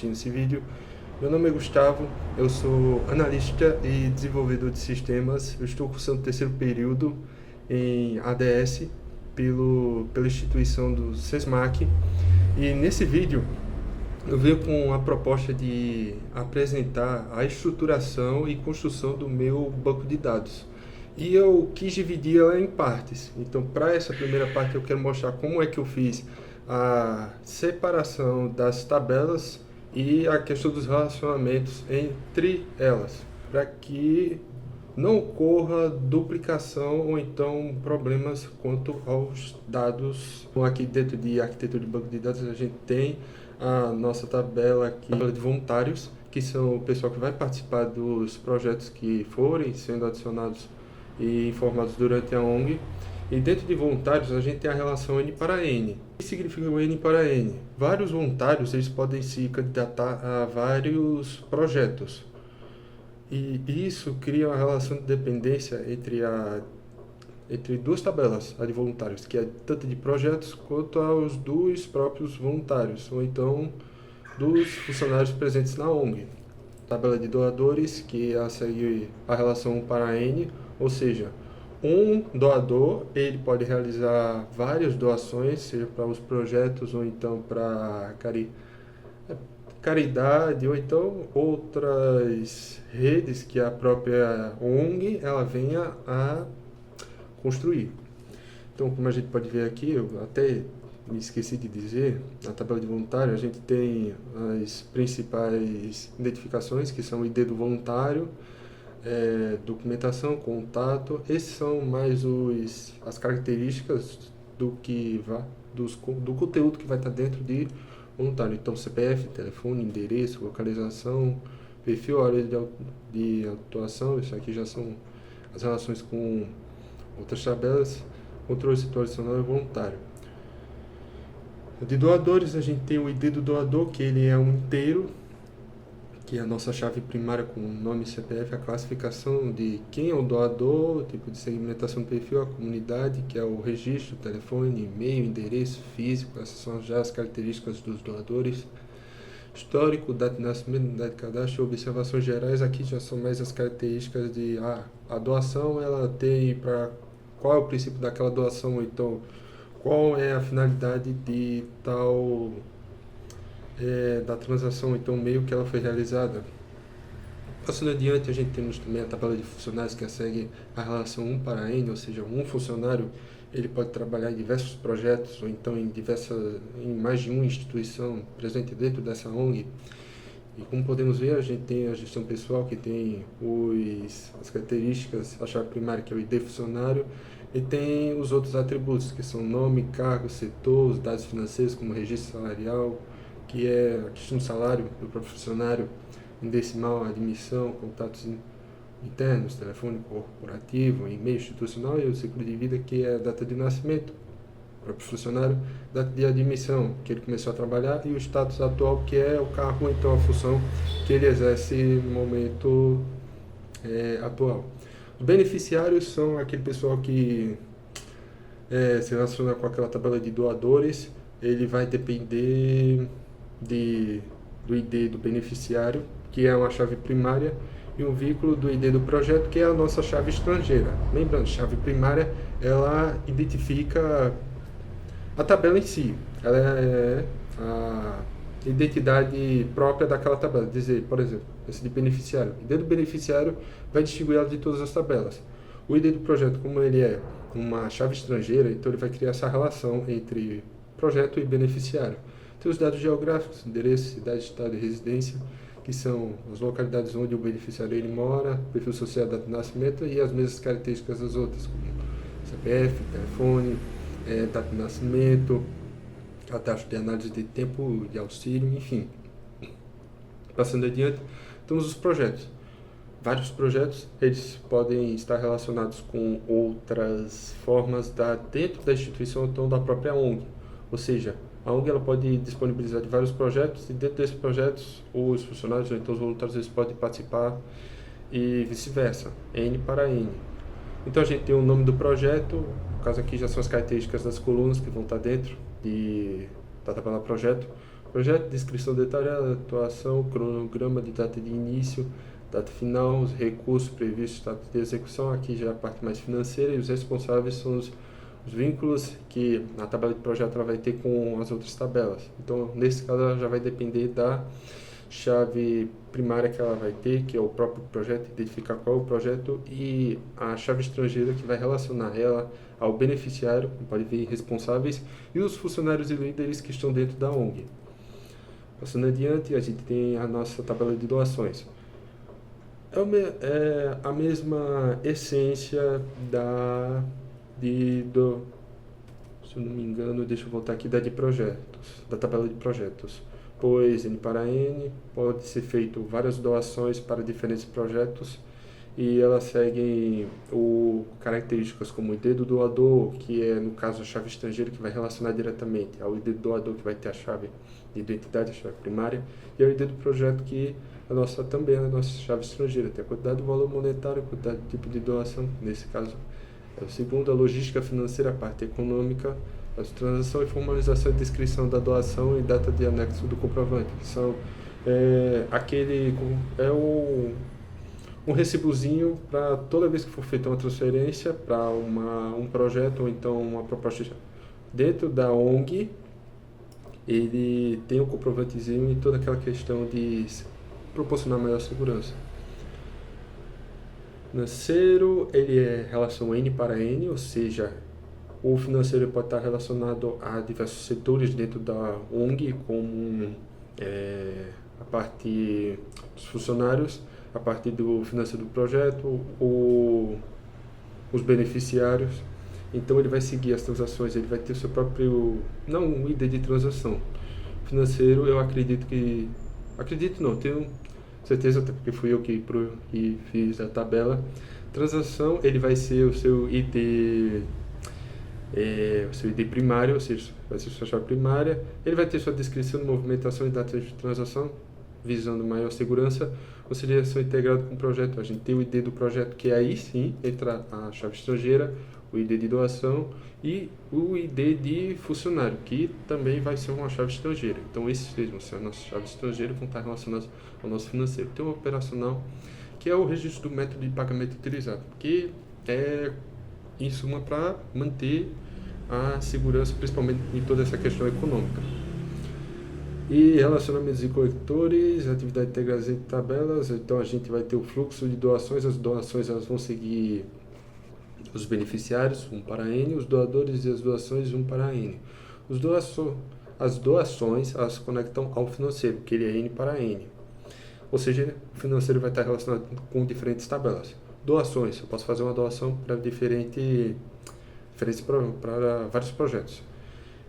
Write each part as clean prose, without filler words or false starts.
assistindo esse vídeo. Meu nome é Gustavo, eu sou analista e desenvolvedor de sistemas. Eu estou cursando o terceiro período em ADS pela instituição do SESMAC. E nesse vídeo eu venho com a proposta de apresentar a estruturação e construção do meu banco de dados. E eu quis dividir ela em partes. Então, para essa primeira parte, eu quero mostrar como é que eu fiz a separação das tabelas e a questão dos relacionamentos entre elas, para que não ocorra duplicação ou então problemas quanto aos dados. Aqui dentro de arquitetura de banco de dados, a gente tem a nossa tabela aqui, tabela de voluntários, que são o pessoal que vai participar dos projetos que forem sendo adicionados e informados durante a ONG. E dentro de voluntários a gente tem a relação N para N. O que significa o N para N? Vários voluntários eles podem se candidatar a vários projetos. E isso cria uma relação de dependência entre duas tabelas, a de voluntários, que é tanto de projetos quanto aos dos próprios voluntários, ou então dos funcionários presentes na ONG. Tabela de doadores, que segue a relação 1 para N, ou seja, um doador ele pode realizar várias doações, seja para os projetos ou então para caridade ou então outras redes que a própria ONG ela venha a construir. Então, como a gente pode ver aqui, eu até me esqueci de dizer, na tabela de voluntário a gente tem as principais identificações, que são o ID do voluntário, documentação, contato. Esses são mais as características do conteúdo que vai estar dentro de voluntário. Então, CPF, telefone, endereço, localização, perfil, área de atuação. Isso aqui já são as relações com outras tabelas. Controle situacional e voluntário. De doadores, a gente tem o ID do doador, que ele é um inteiro, que é a nossa chave primária com nome e CPF, a classificação de quem é o doador, o tipo de segmentação do perfil, a comunidade, que é o registro, telefone, e-mail, endereço físico. Essas são já as características dos doadores. Histórico, data de nascimento, data de cadastro, observações gerais. Aqui já são mais as características de a doação, ela tem para qual é o princípio daquela doação, ou então qual é a finalidade de tal da transação, então meio que ela foi realizada. Passando adiante, a gente temos também a tabela de funcionários, que segue a relação 1 para N, ou seja, um funcionário ele pode trabalhar em diversos projetos ou então em mais de uma instituição presente dentro dessa ONG. E como podemos ver, a gente tem a gestão pessoal, que tem as características, a chave primária, que é o ID funcionário, e tem os outros atributos, que são nome, cargo, setor, os dados financeiros, como registro salarial, que é a questão do salário do próprio funcionário, em decimal, admissão, contatos internos, telefone corporativo, e-mail institucional, e o ciclo de vida, que é a data de nascimento do próprio funcionário, data de admissão, que ele começou a trabalhar, e o status atual, que é o cargo, então a função que ele exerce no momento atual. Os beneficiários são aquele pessoal que se relaciona com aquela tabela de doadores. Ele vai depender do ID do beneficiário, que é uma chave primária, e um vínculo do ID do projeto, que é a nossa chave estrangeira. Lembrando, chave primária, ela identifica a tabela em si. Ela é a identidade própria daquela tabela. Dizer, por exemplo, esse de beneficiário. O ID do beneficiário vai distinguir ela de todas as tabelas. O ID do projeto, como ele é uma chave estrangeira, então ele vai criar essa relação entre projeto e beneficiário. Tem os dados geográficos, endereço, cidade, estado e residência, que são as localidades onde o beneficiário ele mora, perfil social, data de nascimento e as mesmas características das outras, como CPF, telefone, data de nascimento, a taxa de análise de tempo de auxílio, enfim. Passando adiante, temos os projetos. Vários projetos, eles podem estar relacionados com outras formas dentro da instituição ou então da própria ONG. Ou seja, a ONG ela pode disponibilizar de vários projetos e dentro desses projetos os funcionários ou então os voluntários eles podem participar e vice-versa, N para N. Então a gente tem o nome do projeto, no caso aqui já são as características das colunas que vão estar dentro da tabela projeto, Projeto, descrição detalhada, atuação, cronograma de data de início, data final, os recursos previstos, data de execução. Aqui já é a parte mais financeira, e os responsáveis são os vínculos que a tabela de projeto ela vai ter com as outras tabelas. Então, nesse caso, ela já vai depender da chave primária que ela vai ter, que é o próprio projeto, identificar qual é o projeto, e a chave estrangeira que vai relacionar ela ao beneficiário, pode ver responsáveis, e os funcionários e líderes que estão dentro da ONG. Passando adiante, a gente tem a nossa tabela de doações. É a mesma essência se eu não me engano, deixa eu voltar aqui, da tabela de projetos. Pois N para N pode ser feito várias doações para diferentes projetos, e elas seguem características como o ID do doador, que é, no caso, a chave estrangeira, que vai relacionar diretamente ao ID do doador, que vai ter a chave de identidade, a chave primária, e ao ID do projeto, que também é a nossa chave estrangeira. Tem a quantidade do valor monetário, a quantidade do tipo de doação, nesse caso é o segundo, a logística financeira, a parte econômica, a transação e formalização e descrição da doação e data de anexo do comprovante, que são um recibozinho para toda vez que for feita uma transferência para um projeto ou então uma proposta dentro da ONG, ele tem um comprovantezinho e toda aquela questão de proporcionar maior segurança. Financeiro, ele é relação N para N, ou seja, o financeiro pode estar relacionado a diversos setores dentro da ONG, como a parte dos funcionários, a parte do financeiro do projeto, os beneficiários. Então ele vai seguir as transações, ele vai ter o seu próprio, não um ID de transação. Financeiro, eu tenho certeza, até porque fui eu que fiz a tabela. Transação, ele vai ser o seu ID primário, ou seja, vai ser sua chave primária. Ele vai ter sua descrição, movimentação e data de transação, visando maior segurança. Conciliação integrada com o projeto, a gente tem o ID do projeto, que aí sim entra a chave estrangeira, o ID de doação e o ID de funcionário, que também vai ser uma chave estrangeira. Então esses três vão ser a nossa chave estrangeira e vão estar relacionados ao nosso financeiro. Tem o operacional, que é o registro do método de pagamento utilizado, que é, em suma, para manter a segurança, principalmente em toda essa questão econômica. E relacionamentos e coletores, atividade integrada entre tabelas. Então a gente vai ter o fluxo de doações. As doações elas vão seguir os beneficiários, 1 para N, os doadores e as doações, 1 para N. As doações elas se conectam ao financeiro, que ele é N para N. Ou seja, o financeiro vai estar relacionado com diferentes tabelas. Doações, eu posso fazer uma doação para para vários projetos.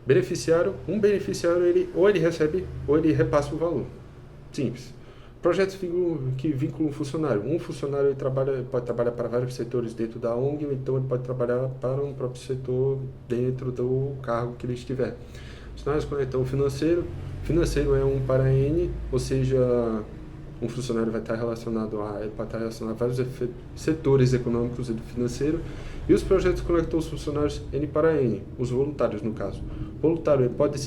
Beneficiário, um beneficiário ou ele recebe ou ele repassa o valor. Simples. Projetos que vinculam um funcionário. Um funcionário ele pode trabalhar para vários setores dentro da ONG, ou então ele pode trabalhar para um próprio setor dentro do cargo que ele estiver. Se nós conectamos o financeiro, financeiro é 1 para N, ou seja, um funcionário vai estar relacionado a vários setores econômicos e do financeiro. E os projetos conectam os funcionários N para N, os voluntários no caso. Voluntário pode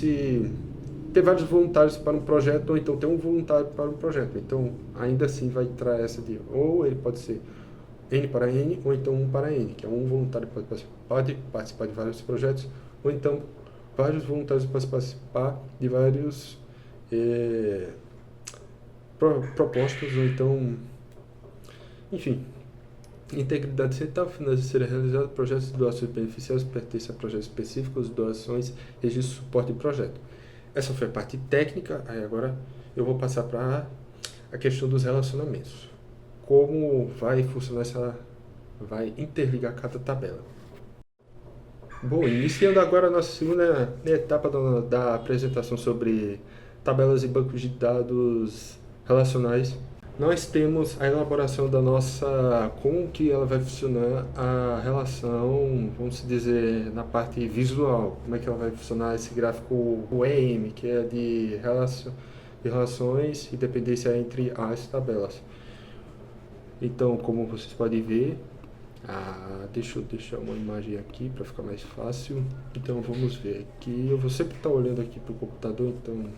ter vários voluntários para um projeto, ou então ter um voluntário para um projeto. Então, ainda assim vai entrar essa ou ele pode ser N para N, ou então 1 para N, que é um voluntário que pode participar de vários projetos, ou então vários voluntários podem participar de vários propostas, ou então, enfim. Integridade central financeira realizada, projetos de doações beneficiários pertencem a projetos específicos, doações, registro, suporte de projeto. Essa foi a parte técnica, aí agora eu vou passar para a questão dos relacionamentos. Como vai funcionar vai interligar cada tabela. Bom, iniciando agora a nossa segunda etapa da apresentação sobre tabelas e bancos de dados relacionais. Nós temos a elaboração da como que ela vai funcionar a relação, vamos dizer, na parte visual, como é que ela vai funcionar esse gráfico, o EM, que é de relações e dependência entre as tabelas. Então, como vocês podem ver, deixa eu deixar uma imagem aqui para ficar mais fácil. Então, vamos ver aqui, eu vou sempre estar olhando aqui para o computador, então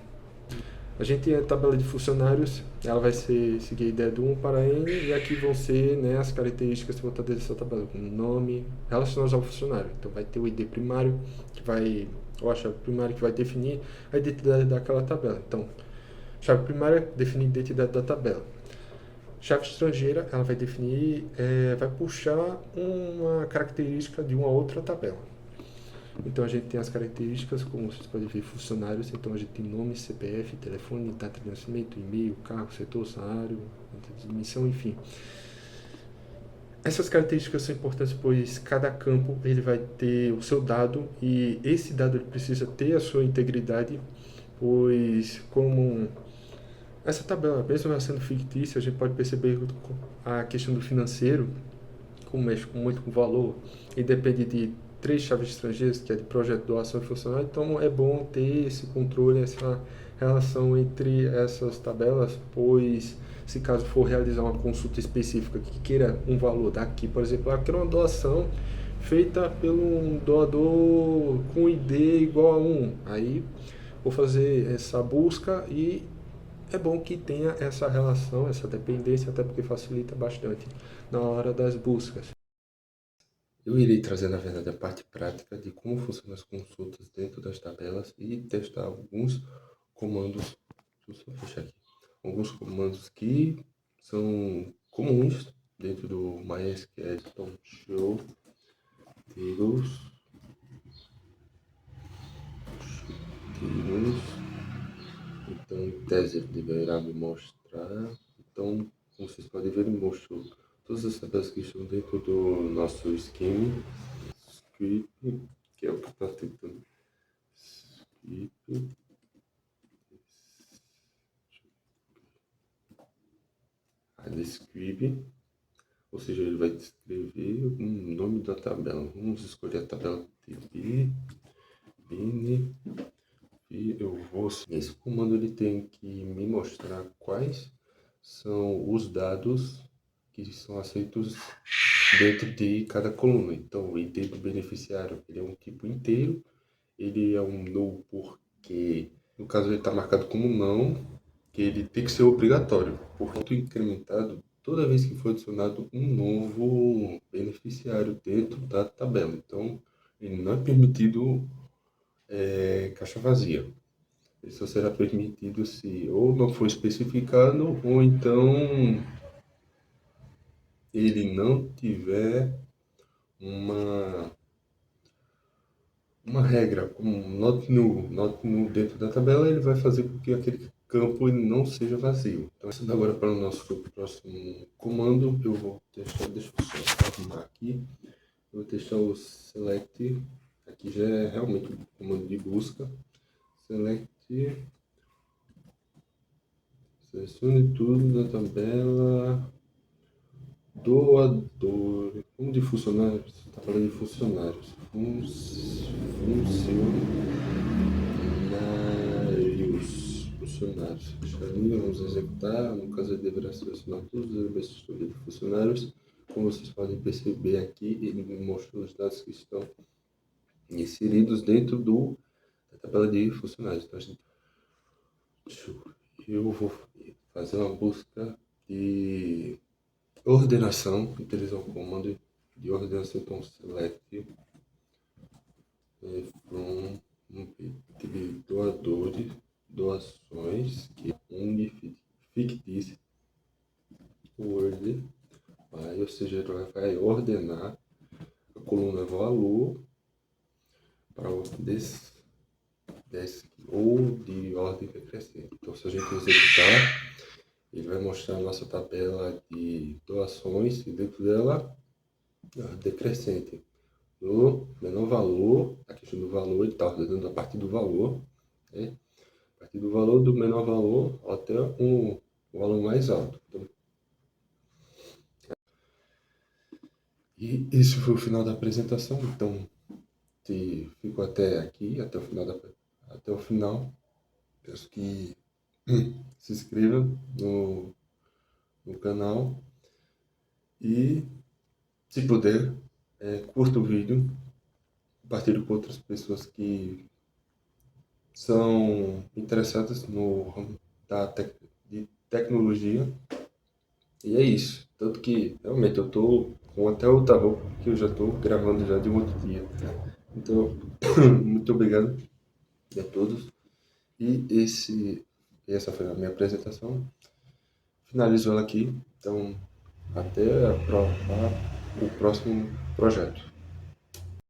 A gente tem a tabela de funcionários, ela vai seguir a ideia do 1 para N, e aqui vão ser, né, as características que vão estar dentro dessa tabela, como nome, relacionados ao funcionário. Então vai ter o ID primário, que vai, ou a chave primária, que vai definir a identidade daquela tabela. Então, chave primária define a identidade da tabela. Chave estrangeira, ela vai definir, vai puxar uma característica de uma outra tabela. Então a gente tem as características, como vocês podem ver, funcionários. Então a gente tem nome, CPF, telefone, data de nascimento, e-mail, cargo, setor, salário, admissão, enfim. Essas características são importantes, pois cada campo ele vai ter o seu dado, e esse dado ele precisa ter a sua integridade, pois como essa tabela, mesmo ela sendo fictícia, a gente pode perceber a questão do financeiro, como mexe muito com valor, e depende de três chaves estrangeiras, que é de projeto, doação e funcionário. Então é bom ter esse controle, essa relação entre essas tabelas, pois se caso for realizar uma consulta específica que queira um valor daqui, por exemplo, eu quero uma doação feita pelo um doador com ID igual a 1, aí vou fazer essa busca, e é bom que tenha essa relação, essa dependência, até porque facilita bastante na hora das buscas. Eu irei trazer, na verdade, a parte prática de como funcionam as consultas dentro das tabelas e testar alguns comandos. Deixa eu só fechar aqui. Alguns comandos que são comuns dentro do MySQL. Então, show tables, tables. Então, em tese, ele deverá me mostrar. Então, como vocês podem ver, ele mostrou todas as tabelas que estão dentro do nosso scheme. Script, que é o que está tentando. Script. A describe, ou seja, ele vai descrever o nome da tabela. Vamos escolher a tabela TB, bin, e eu vou. Esse comando ele tem que me mostrar quais são os dados que são aceitos dentro de cada coluna. Então, o ID do beneficiário ele é um tipo inteiro, ele é um null porque, no caso, ele está marcado como não, que ele tem que ser obrigatório, portanto, incrementado toda vez que for adicionado um novo beneficiário dentro da tabela. Então, ele não é permitido caixa vazia. Ele só será permitido se ou não for especificado, ou então ele não tiver uma uma regra, como not new dentro da tabela, ele vai fazer com que aquele campo ele não seja vazio. Então, isso agora para o nosso próximo comando, eu vou testar, deixa eu só arrumar aqui, eu vou testar o select, aqui já é realmente um comando de busca, select, selecione tudo da tabela, doador, como de funcionários, está falando de funcionários, funcionários. Fecha a linha, vamos executar. No caso, ele deverá selecionar todos os elementos de história de funcionários. Como vocês podem perceber aqui, ele me mostrou os dados que estão inseridos dentro da tabela de funcionários. Então, eu vou fazer uma busca de ordenação, utilizar o comando de ordenação, então select from doadores, doações, que é um fictício, word, ou seja, ele vai ordenar a coluna valor para o ou de ordem decrescente. Então, se a gente executar, ele vai mostrar a nossa tabela de doações e dentro dela decrescente. No menor valor, a questão do valor, ele está ordenando a partir do valor, né? A partir do valor do menor valor até o valor mais alto. Então, e esse foi o final da apresentação. Então, se ficou até aqui, até o final, peço que se inscreva no canal e, se puder, curta o vídeo, compartilhe com outras pessoas que são interessadas no ramo de tecnologia. E é isso. Tanto que, realmente, eu tô com até outra roupa, que eu já tô gravando já de um outro dia. Então, muito obrigado a todos. E essa foi a minha apresentação. Finalizo ela aqui. Então, até o próximo projeto.